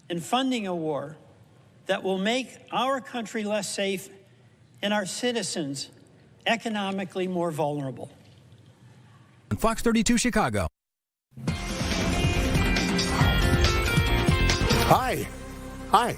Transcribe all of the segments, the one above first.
and funding a war that will make our country less safe and our citizens economically more vulnerable. Fox 32 Chicago. Hi. Hi.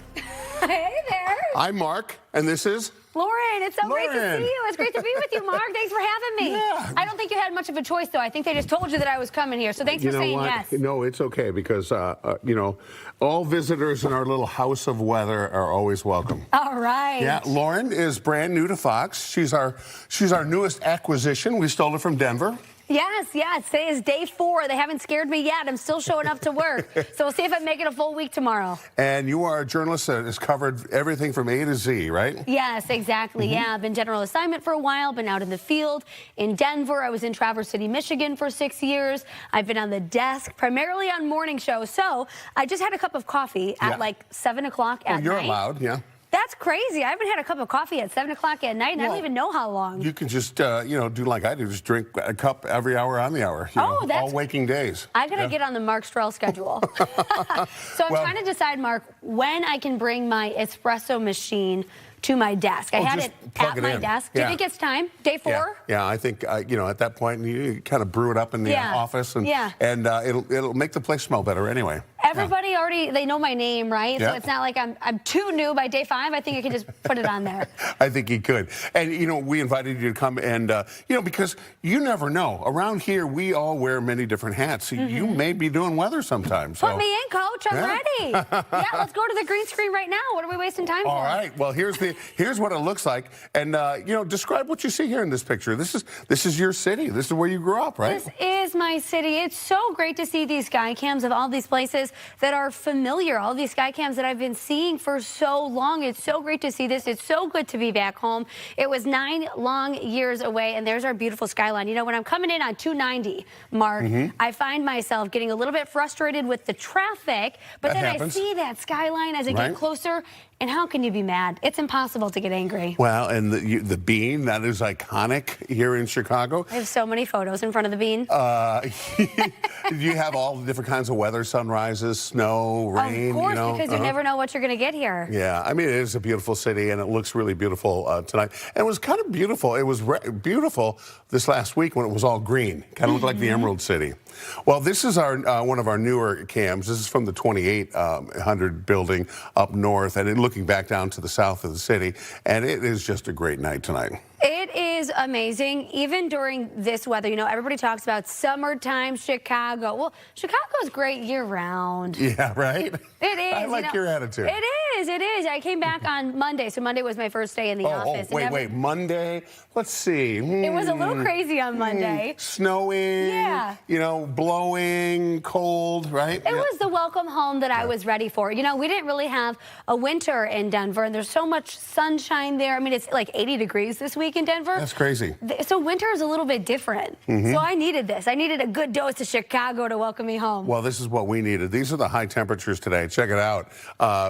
Hey there. I'm Mark, and this is Lauren. It's so great to Lauren. see you. It's great to be with you, Mark. Thanks for having me. Yeah. I don't think you had much of a choice, though. I think they just told you that I was coming here, so thanks for saying yes. No, it's okay because, all visitors in our little house of weather are always welcome. All right. Yeah, Lauren is brand new to Fox. She's our newest acquisition. We stole her from Denver. Yes. Today is day 4. They haven't scared me yet. I'm still showing up to work. So we'll see if I make it a full week tomorrow. And you are a journalist that has covered everything from A to Z, right? Yes, exactly. Yeah, I've been general assignment for a while, been out in the field in Denver. I was in Traverse City, Michigan for 6 years. I've been on the desk, primarily on morning shows. So I just had a cup of coffee at like 7 o'clock at night. You're allowed, yeah. That's crazy. I haven't had a cup of coffee at 7 o'clock at night, and I don't even know how long. You can just, do like I do, just drink a cup every hour on the hour. That's all waking days. I got to get on the Mark Strell schedule. So I'm trying to decide, Mark, when I can bring my espresso machine to my desk. I had it at my desk. Do you think it's time? Day 4? Yeah, I think, at that point, you kind of brew it up in the office, and it'll make the place smell better anyway. Everybody already, they know my name, right? So it's not like I'm too new by day 5. I think I can just put it on there. I think you could. And, we invited you to come and, because you never know. Around here, we all wear many different hats. So you may be doing weather sometimes. Put me in, Coach. I'm ready. Let's go to the green screen right now. What are we wasting time for? All right. Well, here's what it looks like. And, describe what you see here in this picture. This is your city. This is where you grew up, right? This is my city. It's so great to see these sky cams of all these places that are familiar, all these sky cams that I've been seeing for so long. It's so great to see this. It's so good to be back home. It was 9 long years away, and there's our beautiful skyline. When I'm coming in on 290, Mark, I find myself getting a little bit frustrated with the traffic, but then I see that skyline as I get closer. And how can you be mad? It's impossible to get angry. Well, and the bean, that is iconic here in Chicago. I have so many photos in front of the bean. You have all the different kinds of weather, sunrises, snow, rain. Of course, because you never know what you're going to get here. Yeah, I mean, it is a beautiful city, and it looks really beautiful tonight. And it was kind of beautiful. It was beautiful this last week when it was all green. Kind of looked like the Emerald City. Well, this is one of our newer cams. This is from the 2800 building up north, and looking back down to the south of the city, and it is just a great night tonight. It is amazing, even during this weather. Everybody talks about summertime Chicago. Well, Chicago's great year-round. Yeah, right? It is. I like your attitude. It is. I came back on Monday, so Monday was my first day in the office. Wait, Monday? Let's see. It was a little crazy on Monday. Snowing, blowing, cold, right? It was the welcome home that I was ready for. We didn't really have a winter in Denver, and there's so much sunshine there. I mean, it's like 80 degrees this week in Denver. That's crazy. So winter is a little bit different. So I needed this. I needed a good dose of Chicago to welcome me home. Well, this is what we needed. These are the high temperatures today. Check it out.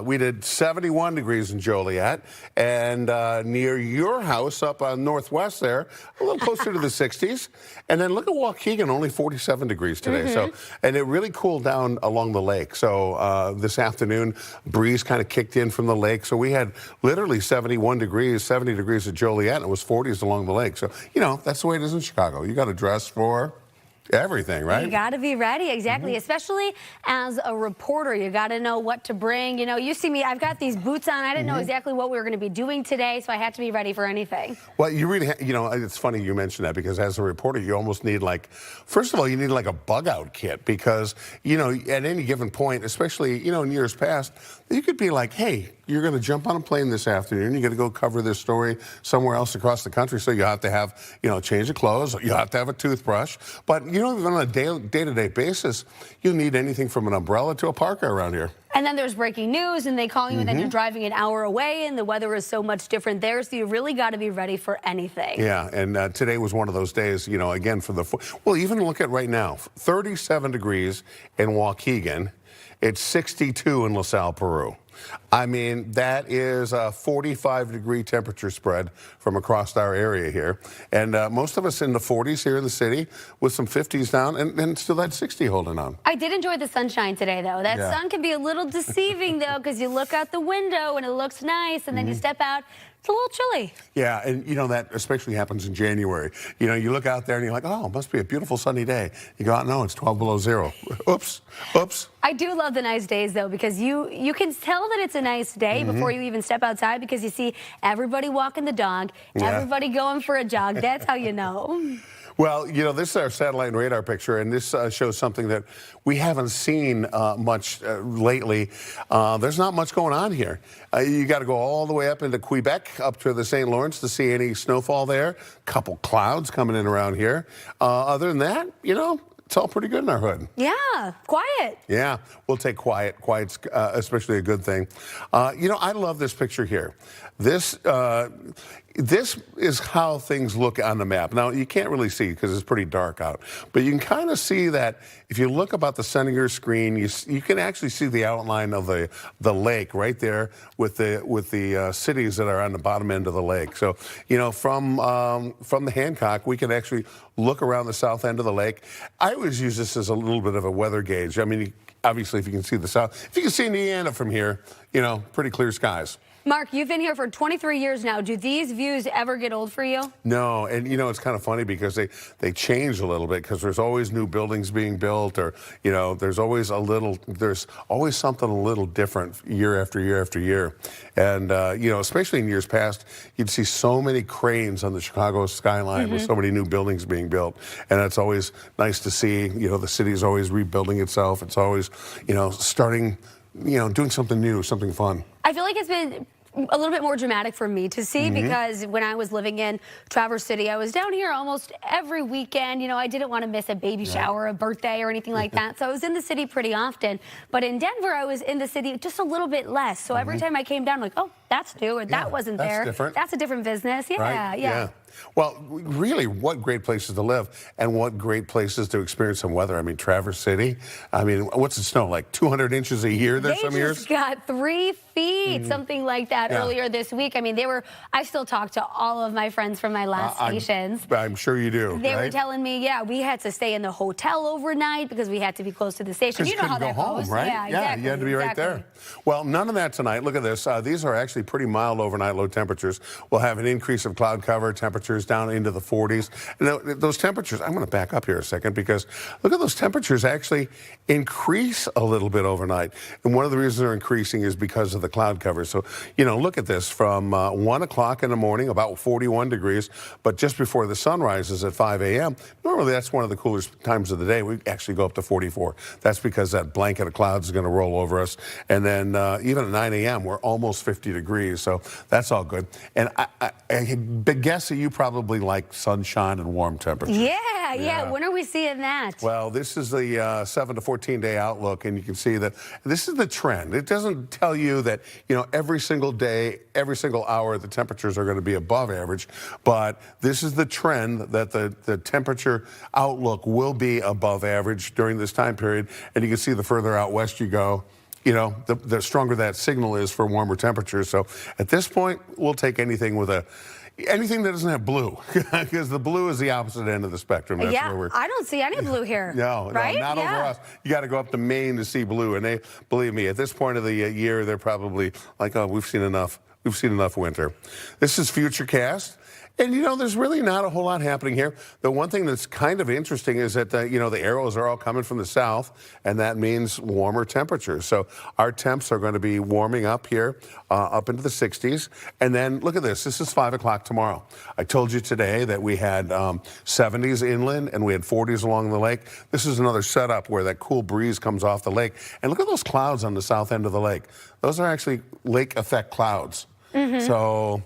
We did 71 degrees in Joliet, and near your house up on Northwest there, a little closer to the 60s. And then look at Waukegan, only 47 degrees today. So, and it really cooled down along the lake. So this afternoon, breeze kind of kicked in from the lake. So we had literally 71 degrees, 70 degrees at Joliet, and it was 40s along the lake. So, that's the way it is in Chicago. You got to dress for everything, right? You got to be ready, exactly. Especially as a reporter, you got to know what to bring. You see me, I've got these boots on. I didn't know exactly what we were going to be doing today, so I had to be ready for anything. Well, you really, it's funny you mentioned that, because as a reporter, you almost need first of all, you need a bug out kit, because, at any given point, especially, in years past, you could be like, hey, you're going to jump on a plane this afternoon. You're going to go cover this story somewhere else across the country. So you have to have, change of clothes. You have to have a toothbrush. But, even on a day-to-day basis, you need anything from an umbrella to a parka around here. And then there's breaking news, and they call you, and then you're driving an hour away, and the weather is so much different there, so you really got to be ready for anything. Yeah, and today was one of those days, again, well, even look at right now, 37 degrees in Waukegan. It's 62 in LaSalle, Peru. I mean, that is a 45-degree temperature spread from across our area here. And most of us in the 40s here in the city with some 50s down and still that 60 holding on. I did enjoy the sunshine today, though. That sun can be a little deceiving, though, because you look out the window and it looks nice, and then you step out. It's a little chilly. Yeah, and you know, that especially happens in January. You know, you look out there and you're like, oh, it must be a beautiful sunny day. You go out, no, it's 12 below zero. Oops, oops. I do love the nice days, though, because you can tell that it's a nice day before you even step outside, because you see everybody walking the dog, everybody going for a jog. That's how you know. Well, you know, this is our satellite and radar picture, and this shows something that we haven't seen much lately. There's not much going on here. You got to go all the way up into Quebec, up to the St. Lawrence to see any snowfall there. Couple clouds coming in around here. Other than that, you know, it's all pretty good in our hood. Yeah, quiet. Yeah, we'll take quiet. Quiet's especially a good thing. You know, I love this picture here. This is how things look on the map. Now, you can't really see because it's pretty dark out, but you can kind of see that if you look about the center of your screen, you can actually see the outline of the lake right there with the cities that are on the bottom end of the lake. So, you know, from the Hancock, we can actually look around the south end of the lake. I always use this as a little bit of a weather gauge. I mean, obviously, if you can see the south, if you can see Indiana from here, you know, pretty clear skies. Mark, you've been here for 23 years now. Do these views ever get old for you? No, and you know, it's kind of funny because they change a little bit because there's always new buildings being built, or you know, there's always something a little different year after year after year. And you know, especially in years past, you'd see so many cranes on the Chicago skyline with so many new buildings being built, and it's always nice to see. You know, the city is always rebuilding itself. It's always, you know, starting, you know, doing something new, something fun. I feel like it's been a little bit more dramatic for me to see, because when I was living in Traverse City, I was down here almost every weekend. You know, I didn't want to miss a baby shower, a birthday, or anything like that. So I was in the city pretty often. But in Denver, I was in the city just a little bit less. So every time I came down, I'm like, oh, that's new, or that wasn't that's there. Different. That's a different business. Yeah, right? yeah. Well, really, what great places to live, and what great places to experience some weather. I mean, Traverse City, I mean, what's the snow, like 200 inches a year there some years? They just got 3 feet, something like that, earlier this week. I mean, I still talk to all of my friends from my last stations. I'm sure you do. They were telling me, yeah, we had to stay in the hotel overnight because we had to be close to the station. You know how that goes. Right? Yeah, exactly. You had to be right there. Well, none of that tonight. Look at this. These are actually pretty mild overnight low temperatures. We'll have an increase of cloud cover, temperatures down into the 40s. And those temperatures, I'm going to back up here a second, because look at those temperatures actually increase a little bit overnight. And one of the reasons they're increasing is because of the cloud cover. So, you know, look at this. From 1 o'clock in the morning, about 41 degrees, but just before the sun rises at 5 a.m., normally that's one of the coolest times of the day. We actually go up to 44. That's because that blanket of clouds is going to roll over us. And then even at 9 a.m., we're almost 50 degrees. So that's all good. And I guess that you probably like sunshine and warm temperatures. Yeah. When are we seeing that? Well, this is the 7 to 14-day outlook, and you can see that this is the trend. It doesn't tell you that, you know, every single day, every single hour, the temperatures are going to be above average, but this is the trend that the temperature outlook will be above average during this time period. And you can see the further out west you go, you know, the stronger that signal is for warmer temperatures. So at this point, we'll take anything anything that doesn't have blue, because the blue is the opposite end of the spectrum. That's where I don't see any blue here. Right? Not over us. You got to go up to Maine to see blue, and believe me, at this point of the year, they're probably like, oh, we've seen enough. We've seen enough winter. This is Futurecast. And, you know, there's really not a whole lot happening here. The one thing that's kind of interesting is that, you know, the arrows are all coming from the south, and that means warmer temperatures. So our temps are going to be warming up here, up into the 60s. And then look at this. This is 5 o'clock tomorrow. I told you today that we had 70s inland and we had 40s along the lake. This is another setup where that cool breeze comes off the lake. And look at those clouds on the south end of the lake. Those are actually lake effect clouds. So,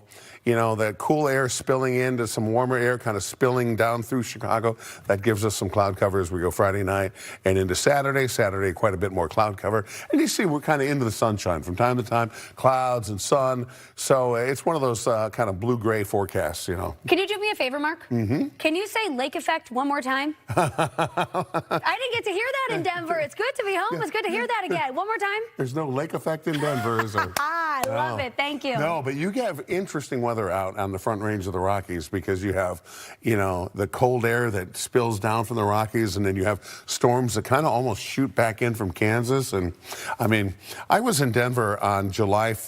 you know, the cool air spilling into some warmer air, kind of spilling down through Chicago. That gives us some cloud cover as we go Friday night and into Saturday. Saturday, quite a bit more cloud cover. And you see, we're kind of into the sunshine from time to time, clouds and sun. So it's one of those kind of blue-gray forecasts, you know. Can you do me a favor, Mark? Can you say lake effect one more time? I didn't get to hear that in Denver. It's good to be home. It's good to hear that again. One more time. There's no lake effect in Denver, is there? I love it. Thank you. No, but you have interesting weather out on the Front Range of the Rockies because you have, the cold air that spills down from the Rockies, and then you have storms that kind of almost shoot back in from Kansas. And I mean, I was in Denver on January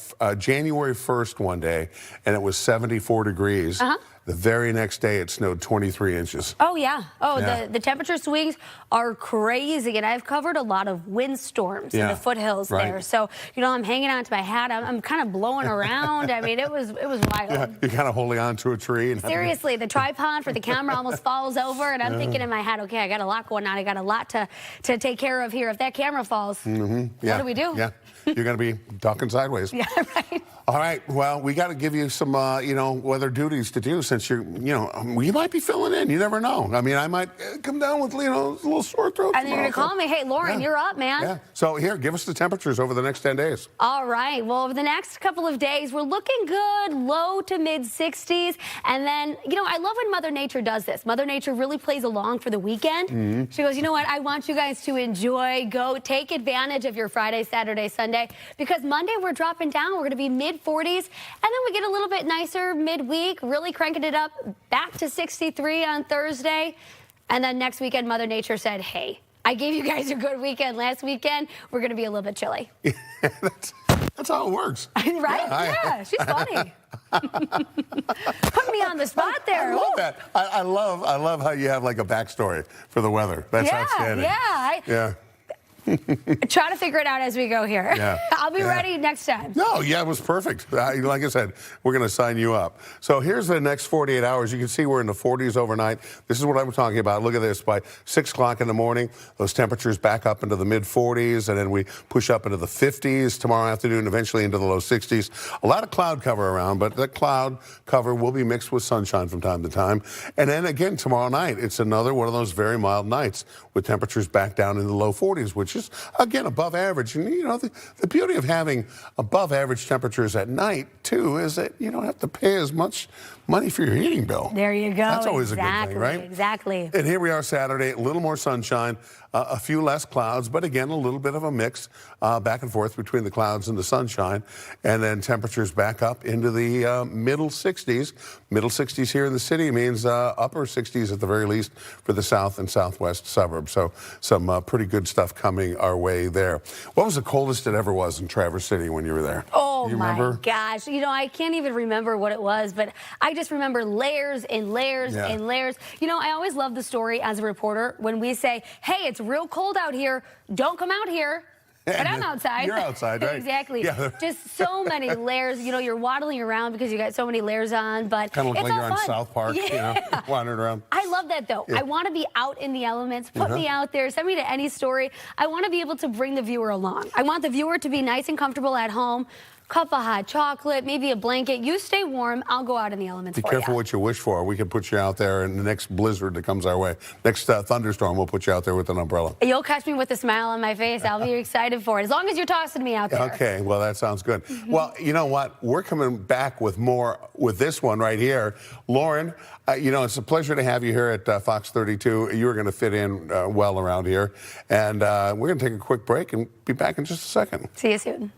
1st one day, and it was 74 degrees. The very next day, it snowed 23 inches. Oh, yeah. Oh, yeah. The temperature swings are crazy. And I've covered a lot of windstorms in the foothills there. So, I'm hanging on to my hat. I'm kind of blowing around. I mean, it was wild. Yeah, you're kind of holding on to a tree. And seriously, the tripod for the camera almost falls over. And I'm thinking in my head, okay, I got a lot going on. I got a lot to take care of here. If that camera falls, what do we do? Yeah, you're going to be talking sideways. Yeah, right. All right. Well, we got to give you some, weather duties to do since you're, you might be filling in. You never know. I mean, I might come down with, a little sore throat. And you're going to call me, hey, Lauren, you're up, man. Yeah. So here, give us the temperatures over the next 10 days. All right. Well, over the next couple of days, we're looking good, low to mid 60s. And then, I love when Mother Nature does this. Mother Nature really plays along for the weekend. She goes, you know what? I want you guys to enjoy, go take advantage of your Friday, Saturday, Sunday, because Monday we're dropping down. We're going to be mid 40s, and then we get a little bit nicer midweek, really cranking it up back to 63 on Thursday. And then next weekend, Mother Nature said, hey, I gave you guys a good weekend last weekend. We're going to be a little bit chilly. That's how it works. Right? Yeah, she's funny. Put me on the spot there. I love that. I love how you have like a backstory for the weather. That's outstanding. Yeah. Try to figure it out as we go here. Yeah. I'll be ready next time. No, it was perfect. Like I said, we're going to sign you up. So here's the next 48 hours. You can see we're in the 40s overnight. This is what I'm talking about. Look at this. By 6 o'clock in the morning, those temperatures back up into the mid 40s, and then we push up into the 50s tomorrow afternoon, eventually into the low 60s. A lot of cloud cover around, but that cloud cover will be mixed with sunshine from time to time. And then again, tomorrow night, it's another one of those very mild nights with temperatures back down in the low 40s, which is, again, above average. And, the beauty of having above average temperatures at night, too, is that you don't have to pay as much money for your heating bill. There you go. That's always a good thing, right? Exactly. And here we are Saturday, a little more sunshine, a few less clouds, but again, a little bit of a mix back and forth between the clouds and the sunshine. And then temperatures back up into the middle 60s. Middle 60s here in the city means upper 60s at the very least for the south and southwest suburbs. So some pretty good stuff coming our way there. What was the coldest it ever was in Traverse City when you were there? Oh, you remember? My gosh. I can't even remember what it was, but I just remember layers and layers and layers. I always love the story as a reporter when we say, hey, it's real cold out here. Don't come out here. But I'm outside. You're outside, right? Exactly. Yeah. Just so many layers. You're waddling around because you got so many layers on. But kind of look it's like you're all on fun. South Park, wandering around. I love that, though. I want to be out in the elements. Put me out there. Send me to any story. I want to be able to bring the viewer along. I want the viewer to be nice and comfortable at home. Cup of hot chocolate, maybe a blanket. You stay warm. I'll go out in the elements for you. Be careful what you wish for. We could put you out there in the next blizzard that comes our way. Next thunderstorm, we'll put you out there with an umbrella. You'll catch me with a smile on my face. I'll be excited for it, as long as you're tossing me out there. Okay, well, that sounds good. Well, you know what? We're coming back with more with this one right here. Lauren, it's a pleasure to have you here at Fox 32. You are going to fit in well around here. And we're going to take a quick break and be back in just a second. See you soon.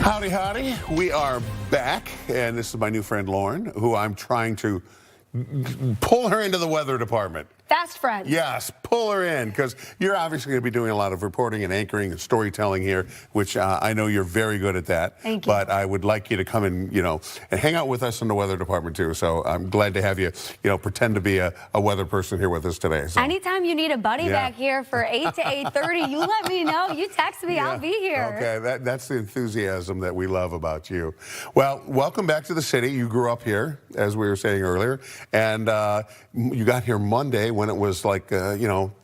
Howdy, howdy. We are back, and this is my new friend Lauren, who I'm trying to pull her into the weather department. Fast friends. Yes, pull her in, because you're obviously going to be doing a lot of reporting and anchoring and storytelling here, which I know you're very good at that. Thank you. But I would like you to come and, and hang out with us in the weather department, too. So I'm glad to have you, pretend to be a weather person here with us today. So. Anytime you need a buddy back here for 8 to 8:30, you let me know. You text me, I'll be here. Okay, that's the enthusiasm that we love about you. Well, welcome back to the city. You grew up here, as we were saying earlier, and you got here Monday when it was like,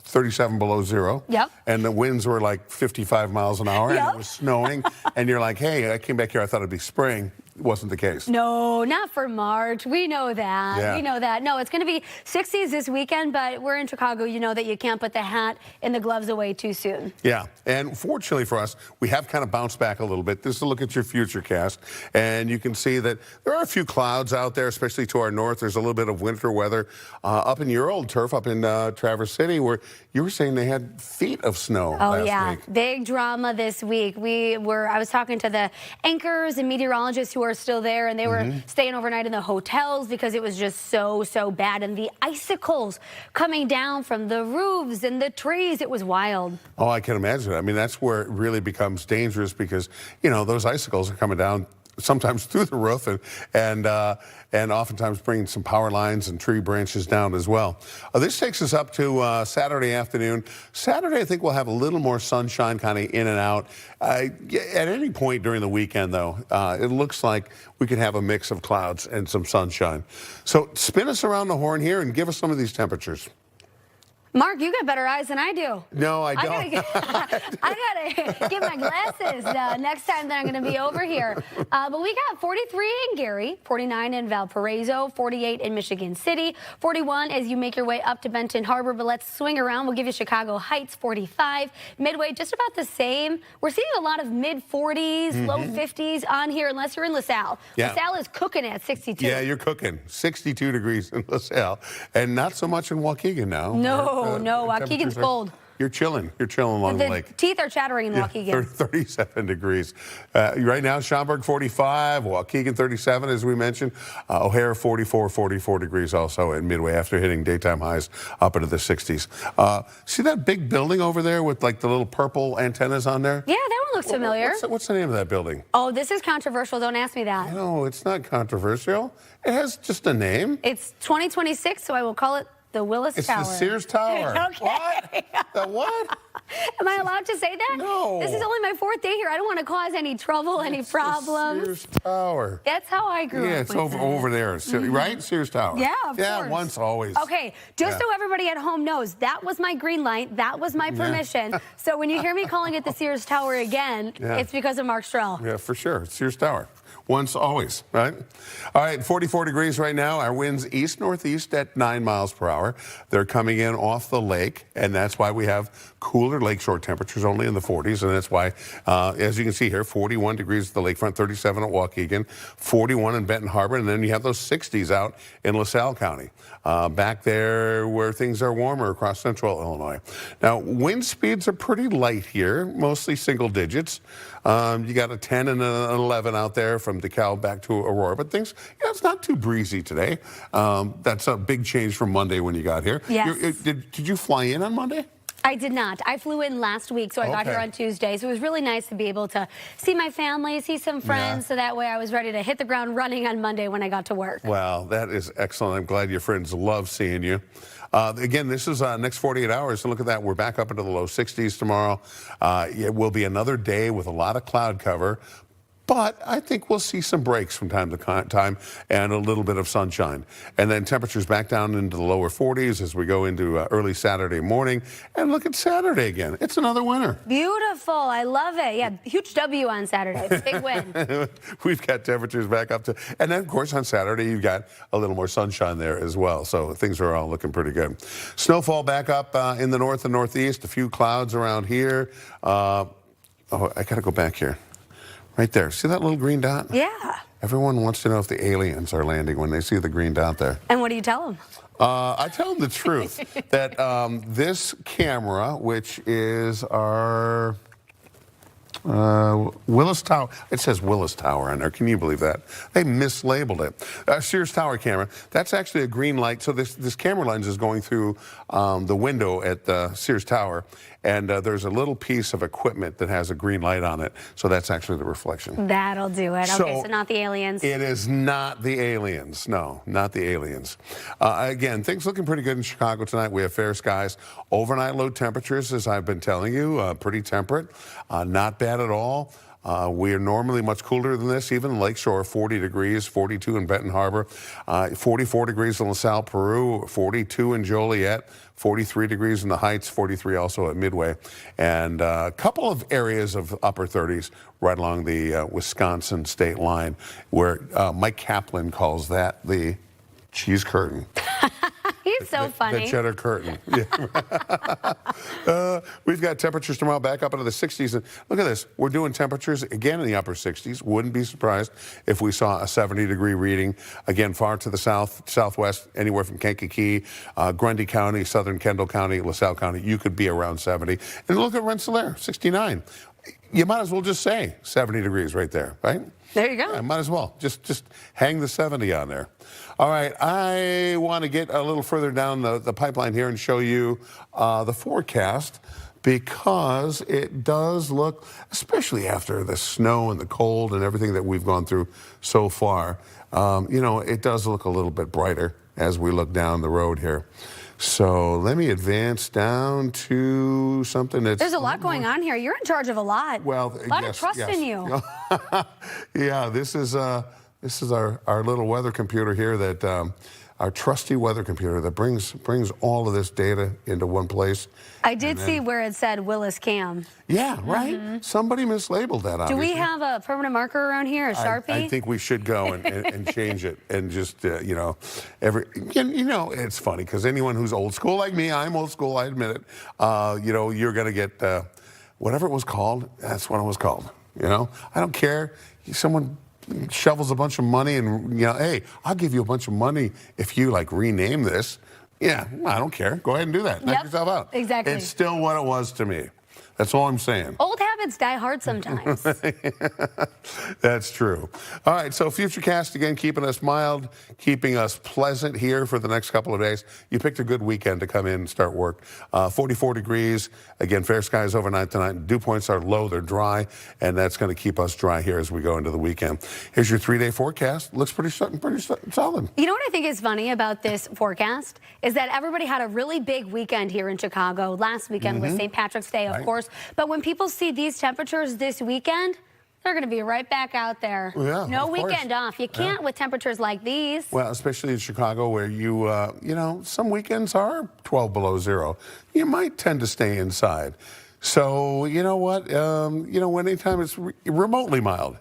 37 below zero. Yep. And the winds were like 55 miles an hour, Yep. and it was snowing. And you're like, hey, I came back here, I thought it'd be spring. It wasn't the case. No, not for March. We know that. Yeah. We know that. No, it's going to be 60s this weekend, but we're in Chicago. You know that you can't put the hat and the gloves away too soon. Yeah, and fortunately for us, we have kind of bounced back a little bit. This is a look at your future cast, and you can see that there are a few clouds out there, especially to our north. There's a little bit of winter weather up in your old turf, up in Traverse City, where you were saying they had feet of snow last week. Big drama this week. I was talking to the anchors and meteorologists who are still there, and they were staying overnight in the hotels because it was just so bad. And the icicles coming down from the roofs and the trees, it was wild. Oh, I can imagine. I mean, that's where it really becomes dangerous because, those icicles are coming down sometimes through the roof and oftentimes bringing some power lines and tree branches down as well. This takes us up to Saturday afternoon. Saturday, I think we'll have a little more sunshine kind of in and out. At any point during the weekend, though, it looks like we could have a mix of clouds and some sunshine. So spin us around the horn here and give us some of these temperatures. Mark, you got better eyes than I do. No, I don't. I gotta get my glasses next time that I'm gonna be over here. But we got 43 in Gary, 49 in Valparaiso, 48 in Michigan City, 41 as you make your way up to Benton Harbor. But let's swing around. We'll give you Chicago Heights, 45. Midway, just about the same. We're seeing a lot of mid-40s, low 50s on here, unless you're in LaSalle. Yeah. LaSalle is cooking at 62. Yeah, you're cooking. 62 degrees in LaSalle, and not so much in Waukegan now. No, Waukegan's cold. You're chilling. You're chilling along the lake. Teeth are chattering in Waukegan. 37 degrees. Right now, Schaumburg 45, Waukegan 37, as we mentioned. O'Hare 44 degrees also at Midway after hitting daytime highs up into the 60s. See that big building over there with like the little purple antennas on there? Yeah, that one looks familiar. What's the name of that building? Oh, this is controversial. Don't ask me that. No, it's not controversial. It has just a name. It's 2026, so I will call it the Willis Tower. It's the Sears Tower. Okay. What? The what? Am I allowed to say that? No. This is only my 4th day here. I don't want to cause any trouble, any problems. The Sears Tower. That's how I grew up. Yeah, it's with over there, right? Sears Tower. Yeah, of course. Yeah, once, always. Okay, just so everybody at home knows, that was my green light. That was my permission. So when you hear me calling it the Sears Tower again, it's because of Mark Strell. Yeah, for sure. Sears Tower. Once, always, right? All right, 44 degrees right now. Our winds east-northeast at 9 miles per hour. They're coming in off the lake, and that's why we have cooler lakeshore temperatures only in the 40s, and that's why, as you can see here, 41 degrees at the lakefront, 37 at Waukegan, 41 in Benton Harbor, and then you have those 60s out in LaSalle County. Back there where things are warmer across central Illinois. Now, wind speeds are pretty light here, mostly single digits. You got a 10 and an 11 out there from DeKalb back to Aurora, but things, it's not too breezy today. That's a big change from Monday when you got here. Yes. Did you fly in on Monday? I did not. I flew in last week, so I got here on Tuesday. So it was really nice to be able to see my family, see some friends, so that way I was ready to hit the ground running on Monday when I got to work. Wow, that is excellent. I'm glad your friends love seeing you. Again, this is next 48 hours, so look at that. We're back up into the low 60s tomorrow. It will be another day with a lot of cloud cover. But I think we'll see some breaks from time to time and a little bit of sunshine. And then temperatures back down into the lower 40s as we go into early Saturday morning. And look at Saturday again. It's another winner. Beautiful. I love it. Yeah, huge W on Saturday. Big win. We've got temperatures back up to, and then, of course, on Saturday, you've got a little more sunshine there as well. So things are all looking pretty good. Snowfall back up in the north and northeast. A few clouds around here. Oh, I got to go back here. Right there. See that little green dot? Yeah. Everyone wants to know if the aliens are landing when they see the green dot there. And what do you tell them? I tell them the truth, that this camera, which is our Willis Tower. It says Willis Tower on there. Can you believe that? They mislabeled it. Sears Tower camera. That's actually a green light. So this camera lens is going through the window at the Sears Tower, and there's a little piece of equipment that has a green light on it. So that's actually the reflection. That'll do it. Okay, so not the aliens. It is not the aliens. No, not the aliens. Again, things looking pretty good in Chicago tonight. We have fair skies. Overnight low temperatures, as I've been telling you, pretty temperate. Not bad at all. We are normally much cooler than this, even Lakeshore, 40 degrees, 42 in Benton Harbor, 44 degrees in LaSalle, Peru, 42 in Joliet, 43 degrees in the Heights, 43 also at Midway, and a couple of areas of upper 30s right along the Wisconsin state line, where Mike Kaplan calls that the cheese curtain. He's so funny. The cheddar curtain. Yeah. We've got temperatures tomorrow back up into the 60s. And look at this. We're doing temperatures again in the upper 60s. Wouldn't be surprised if we saw a 70-degree reading. Again, far to the south, southwest, anywhere from Kankakee, Grundy County, southern Kendall County, LaSalle County. You could be around 70. And look at Rensselaer, 69. You might as well just say 70 degrees right there, right? There you go. Yeah, might as well. Just hang the 70 on there. All right, I want to get a little further down the pipeline here and show you the forecast, because it does look, especially after the snow and the cold and everything that we've gone through so far, you know, it does look a little bit brighter as we look down the road here. So let me advance down to something that's... There's a lot going on here. You're in charge of a lot. Well, a lot of trust in you. Yeah, this is our little weather computer here, that our trusty weather computer that brings all of this data into one place. I did see where it said Willis Cam. Yeah, right? Somebody mislabeled that, obviously. Do we have a permanent marker around here, a Sharpie? I think we should go and change it, and just, you know, you know, it's funny, because anyone who's old school like me, I'm old school, I admit it, you know, you're going to get whatever it was called, that's what it was called, you know? I don't care. Someone shovels a bunch of money and, you know, hey, I'll give you a bunch of money if you, like, rename this. Yeah, I don't care. Go ahead and do that. Knock yourself out. Exactly. It's still what it was to me. That's all I'm saying. Old habits die hard sometimes. That's true. All right, so Futurecast, again, keeping us mild, keeping us pleasant here for the next couple of days. You picked a good weekend to come in and start work. 44 degrees. Again, fair skies overnight tonight. Dew points are low. They're dry, and that's going to keep us dry here as we go into the weekend. Here's your 3-day forecast. Looks pretty solid. You know what I think is funny about this forecast is that everybody had a really big weekend here in Chicago. Last weekend was St. Patrick's Day, of course. But when people see these temperatures this weekend, they're going to be right back out there. Yeah, no weekend off. You can't with temperatures like these. Well, especially in Chicago, where you know, some weekends are 12 below zero. You might tend to stay inside. So, you know what? You know, anytime it's remotely mild,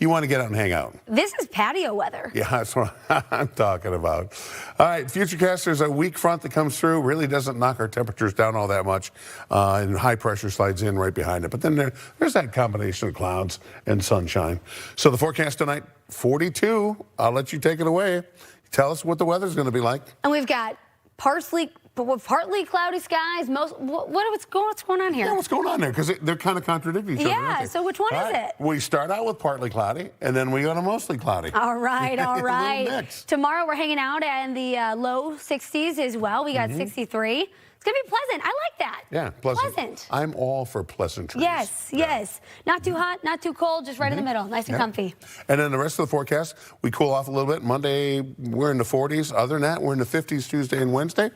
you want to get out and hang out. This is patio weather. Yeah, that's what I'm talking about. All right, Futurecast, there's a weak front that comes through. Really doesn't knock our temperatures down all that much. And high pressure slides in right behind it. But then there's that combination of clouds and sunshine. So the forecast tonight, 42. I'll let you take it away. Tell us what the weather's going to be like. And we've got partly cloudy skies. What's going on here? Yeah, what's going on there? Because they're kind of contradicting each other. Yeah, so which one is it? We start out with partly cloudy, and then we go to mostly cloudy. All right, all right. Mix. Tomorrow we're hanging out in the low 60s as well. We got 63. It's going to be pleasant. I like that. Yeah, pleasant. I'm all for pleasantries. Yes, yes. Not too hot, not too cold, just right in the middle. Nice and comfy. And then the rest of the forecast, we cool off a little bit. Monday, we're in the 40s. Other than that, we're in the 50s Tuesday and Wednesday.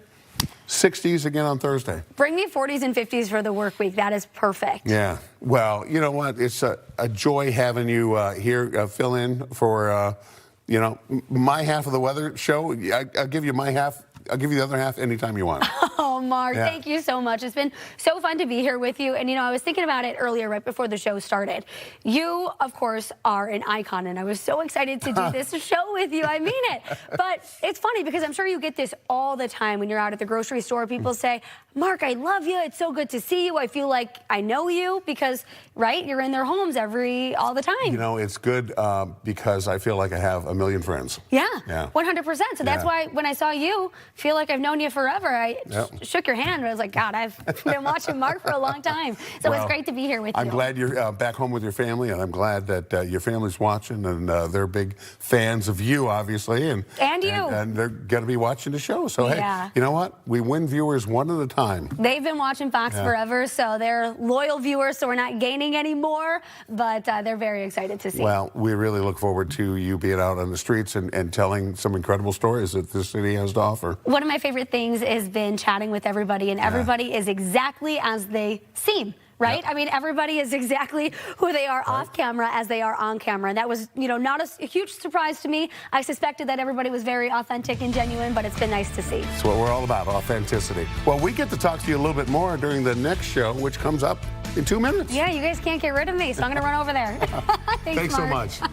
60s again on Thursday. Bring me 40s and 50s for the work week. That is perfect. Yeah. Well, you know what? It's a joy having you here fill in for, you know, my half of the weather show. I'll give you my half. I'll give you the other half anytime you want. Oh, Mark, thank you so much. It's been so fun to be here with you. And, you know, I was thinking about it earlier, right before the show started. You, of course, are an icon, and I was so excited to do this show with you. I mean it. But it's funny because I'm sure you get this all the time when you're out at the grocery store. People say, Mark, I love you. It's so good to see you. I feel like I know you because, right, you're in their homes all the time. You know, it's good because I feel like I have a million friends. Yeah, 100%. So that's why when I saw you, feel like I've known you forever. shook your hand. I was like, God, I've been watching Mark for a long time. So it's great to be here with you. I'm glad you're back home with your family, and I'm glad that your family's watching, and they're big fans of you, obviously. And you. And they're going to be watching the show. So, Yeah. hey, you know what? We win viewers one at a time. They've been watching Fox forever, so they're loyal viewers, so we're not gaining anymore, but they're very excited to see. Well, we really look forward to you being out on the streets and telling some incredible stories that this city has to offer. One of my favorite things has been chatting with everybody, and everybody is exactly as they seem. Right? Yeah. I mean, everybody is exactly who they are off camera as they are on camera. And that was, not a huge surprise to me. I suspected that everybody was very authentic and genuine, but it's been nice to see. That's what we're all about, authenticity. Well, we get to talk to you a little bit more during the next show, which comes up in 2 minutes. Yeah, you guys can't get rid of me, so I'm going to run over there. Thanks so Mark. much.